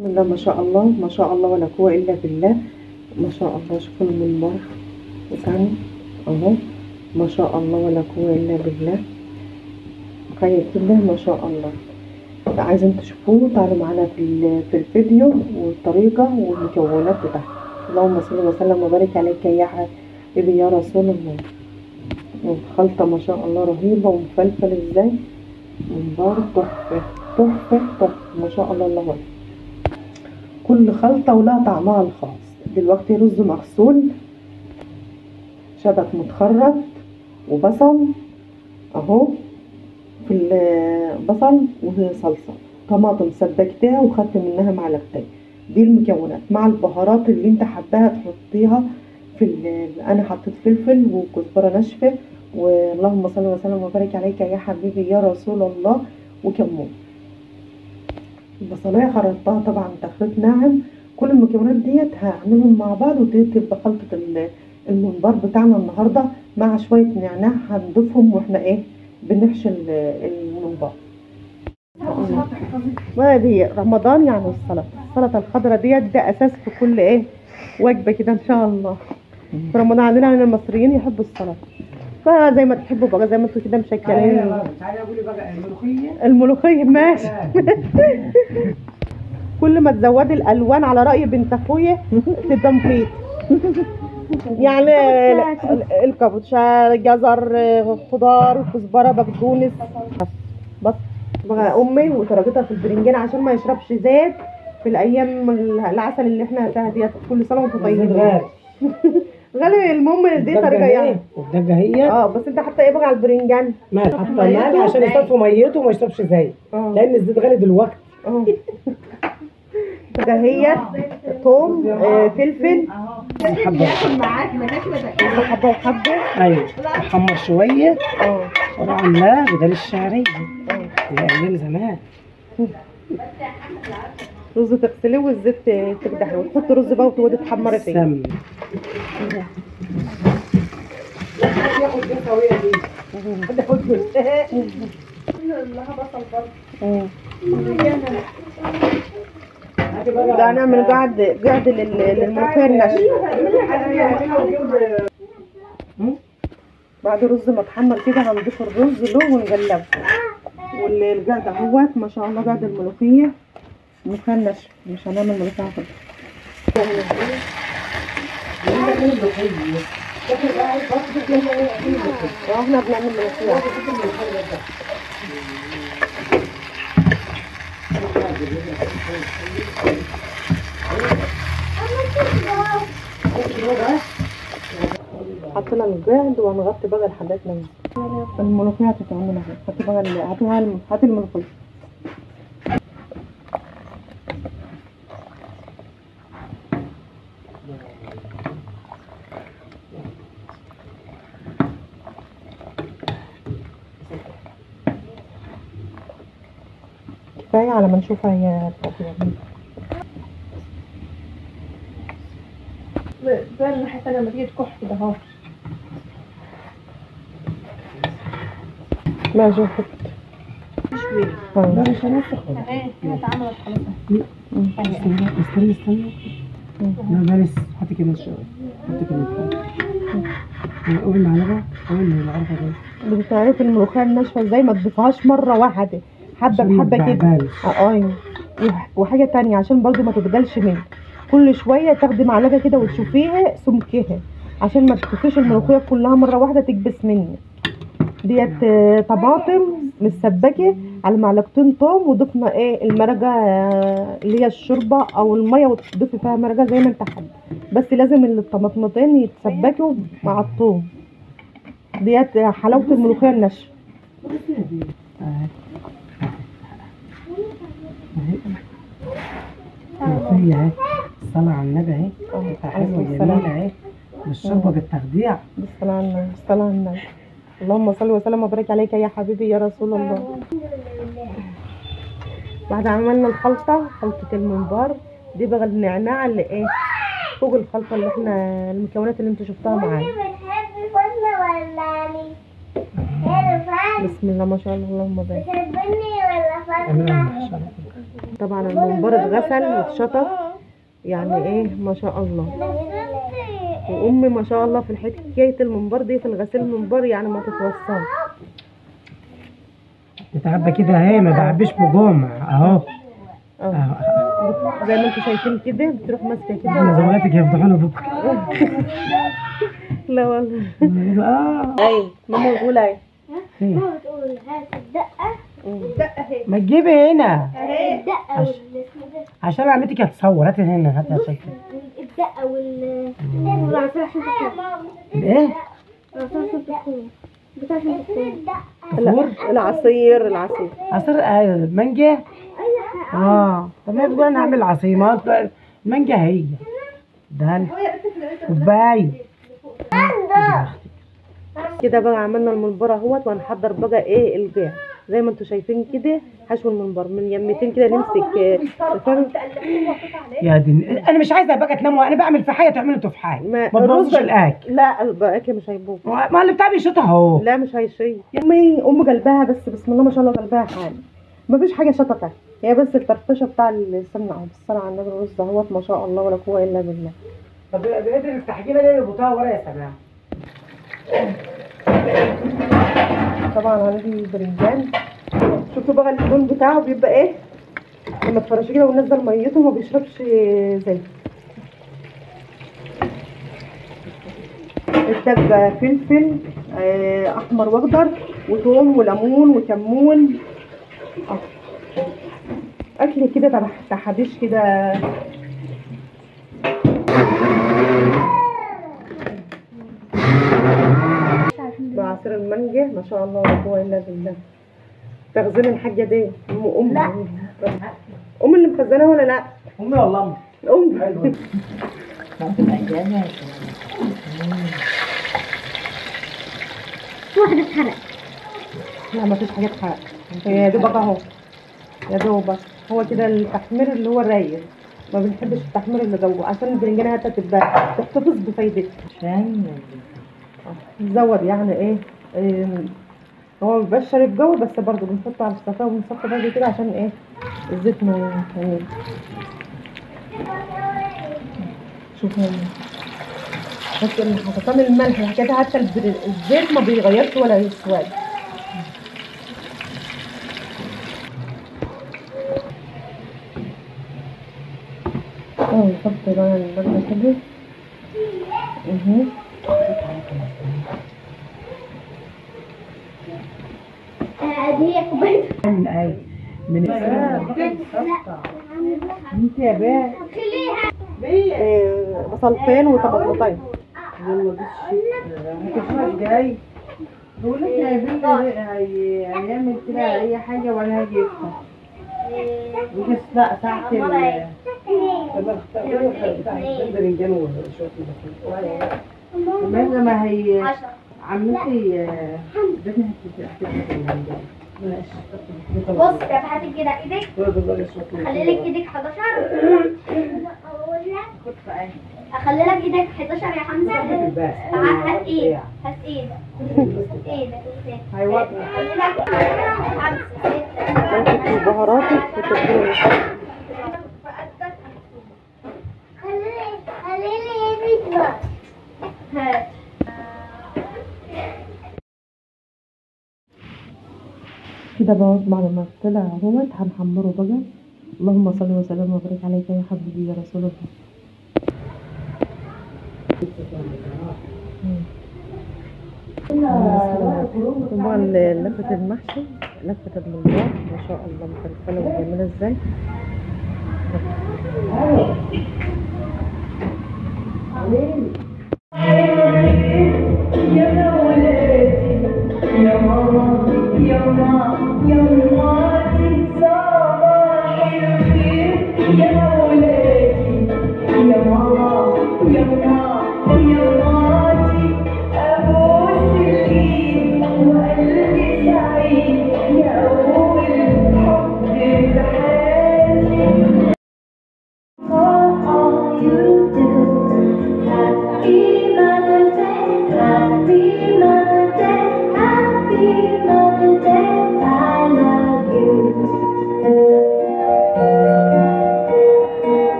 بسم الله ما شاء الله ما شاء الله ولا قوة إلا بالله. ما شاء الله شوفوا المنبر بتاعنا اهو، ما شاء الله ولا قوة إلا بالله. خير بالله ما شاء الله. عايزين تشوفوه تعالوا معانا في الفيديو والطريقة والمكونات بتاعته. اللهم صل وسلم وبارك عليك يا حبيبي يا رسول الله. الخلطة ما شاء الله رهيبة ومفلفل ازاي، منبر تحفة تحفة تحفة ما شاء الله. الله أكبر. كل خلطة ولها طعمها الخاص. دلوقتي رز مغسول، شبت متخرط، وبصل اهو، في البصل وصلصة، طماطم سبكتها وخدت منها معلقتين. دي المكونات مع البهارات اللي انت حباها تحطيها انا حطيت فلفل وكزبرة ناشفة، واللهم صل وسلم وبارك عليك يا حبيبي يا رسول الله، وكمون. البصلايه خرطتها طبعا تخريط ناعم. كل المكونات ديت هعملهم مع بعض وتبقى خلطة الممبار بتاعنا النهارده مع شوية نعناع هنضيفهم واحنا بنحشي الممبار. وادي رمضان يعني السلطة الخضراء ديت ده اساس في كل وجبة كده ان شاء الله. في رمضان عندنا المصريين يحبوا السلطة، فزي ما تحبوا بقى زي ما انتوا كده مشكلين. تعالي قولي بقى الملوخية ماشي. كل ما تزودي الالوان على راي بنت اخويا تبقى مفيد. يعني الكابوتشا، جزر، خضار، كزبره، بقدونس. بس بقى امي وتركتها في البرنجان عشان ما يشربش زيت في الايام العسل اللي احنا فيها ديت. كل سنه وانتم طيبين. غالي. المهم دي طريقه يعني الدجه هي بس انت حاطه ايه بقى على البرنجان؟ مال، حاطه مال عشان يصفوا ميته وما يشربش زيت، لان الزيت غالي دلوقتي. هي ثوم، فلفل، حبه معاك حبه وحبه. ايوه احمر شويه. طبعا لا بدل الشعريه اللي ايام زمان. رز تغسليه والزيت تقدحيه وتحطي رز بقى وتقعدي تحمري فيه. سم ياخد دي سويه دي. حد ياخد لها بصل برضه. ده هنعمل قعد للملوخيه الناشفه. بعد الرز ما اتحمر كده هنضيف الرز له ونقلبه. والقعد اهوت ما شاء الله قعد الملوخيه الناشفه. مش هنعمل ملوخيه خضراء. احنا بنعمل ملوخيه. حطينا الجهد وهنغطي بقى لحد ما الملوخيه هتتعمل اهي. هاتي بقى هاتي الملوخيه. كفايه على ما نشوفها هي بتاعتي. بقى الناحية التانية لما تيجي تكح كده اهو. ما شفت ده مش هنسخن. اهي اتعملت خلاص. استني لا ده لسه. حطي كده شويه، حطي كده. قولي المعلقه، قولي المعلقه دي. بتعرفي الملوخيه الناشفه ازاي؟ ما تضيفهاش مره واحده، حبه بحبه كده. ايوه. وحاجه تانية عشان برضو ما تتجلش منك، كل شويه تاخدي معلقه كده وتشوفيها سمكها عشان ما تكفيش الملوخيه كلها مره واحده تكبس منك. ديت طماطم متسبكه على معلقتين توم، وضفنا المرقه اللي هي الشوربه او الميه، وتضيفي فيها مرقه زي ما انت حابه، بس لازم الطماطمتين يتسبكوا مع الثوم. ديت حلاوه الملوخيه الناشفه. الملوخيه اهي، الصلاه على النبي اهي، حلوه جميله اهي، بالشوربه بالتخديع. بالصلاه على النبي، الصلاه على النبي. اللهم صل وسلم وبارك عليك يا حبيبي يا رسول الله. بعد عملنا خلطه الممبار دي بقى النعناع اللي فوق الخلطه اللي احنا المكونات اللي انتوا شفتوها معانا. بسم الله ما شاء الله اللهم بارك. بتحبني ولا فاطمه؟ طبعا المنبر اتغسل واتشطف، يعني ايه ما شاء الله. وامي ما شاء الله في حكايه المنبر دي، في الغسيل المنبر يعني ما تتوصل. تتعبى كده اهي، ما بعبيش بجومع اهو. زي ما انتم شايفين كده، بتروح ماسكه كده. احنا زوجاتك هيفضحونا بكره. لا والله. ايوه ماما بتقول ايه؟ ماما بتقول هات الدقة. الدقة اهي. ما تجيبي هنا الدقة عشان عمتك هتصور. هاتي هنا، هاتي عشان كده. الدقة والعصير عشان تكون. الايه؟ العصير عشان تكون. بتاع عشان تكون. العصير عصير مانجا. طب ما بتقول انا هعمل عصير، ما هو المانجا هي ده كوبايه كده. بقى عملنا المنبر اهوت، وهنحضر بقى ايه البيع. زي ما انتم شايفين كده، حشو المنبر من يمتين كده. نمسك يا دي، انا مش عايزه بقى تناموا. انا بعمل في حاجه تعملوا انتوا في حاجه، ما تبوظوش الاكل. لا الاكل مش هيبوظ. ما اللي بتاع بيشوط اهو. لا مش هيشيط. ام قلبها بس، بسم الله ما شاء الله، قلبها حال. مفيش حاجه شططه، هي بس الفرفشه بتاع السمنه اهو. بالصلاه على النبي. الرز اهوت ما شاء الله ولا قوه الا بالله. طب بقدر نفتح كده ليه البطاقه ورا يا سلام. طبعا هنجي البرنجان. شوفوا بقى اللون بتاعه بيبقى ايه لما تفرشيه كده وننزل ميته، ما بيشربش زيت. الدب فلفل احمر واخضر وثوم وليمون وكمون. اكل كده تحابيش كده. بعصير المانجا ما شاء الله ولا قوه الا بالله. تخزين الحاجه دي ام اللي مخزنها ولا لا؟ امي والله ام. واحدة اتحرق. لا ما فيش حاجه اتحرق، يا دوبك اهو، يا دوبك هو كده التحمير اللي هو الرايق. ما بنحبش التحمير اللي جوه، عشان البرنجانه حتى تبقى تحتفظ بفايدتها. عشان نزود يعني ايه هو مبيبقاش شارب جوه، بس برضه بنحطه على الصفا ونصفي برضه كده عشان ايه الزيت ما يتهنيش. شوفوا بس حطينا الملح كده، حتى الزيت ما بيغيرش ولا يسود. نحط بقى الملح كده. هي كوباية. من اي من انت يا بيه بصلتين وطماطمتين. جاي بقول لك يا بنت هيعمل كده اي حاجه ولا هاجي يفتح ويجي ساعه البرنجان وشويه البطاطس. ما هي عمتي ادتني حته بص يا هات كده ايدك. خلي لك ايدك 11. اخلي لك ايدك 11 يا حمزه. هات ايدك. هات ايدك. هات ايدك. ايوه خلي لك 5 6. بهاراتك وتتبيله. خلي لي ايدك بقى. هات كده بقى. بعد ما طلع اهوت هنحمره بقى. اللهم صل وسلم وبارك عليك يا حبيبي يا رسول الله. طبعا لفة المحشي، لفة المنبار ما شاء الله مفلفلة وجميلة ازاي.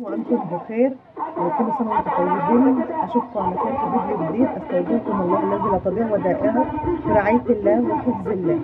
وأنتم بخير وكل سنة وأنتم طيبين. أشوفكم على خير في فيديو جديد. أستودعكم الله الذي لا تضيع ودائعه في رعاية الله وحفظ الله.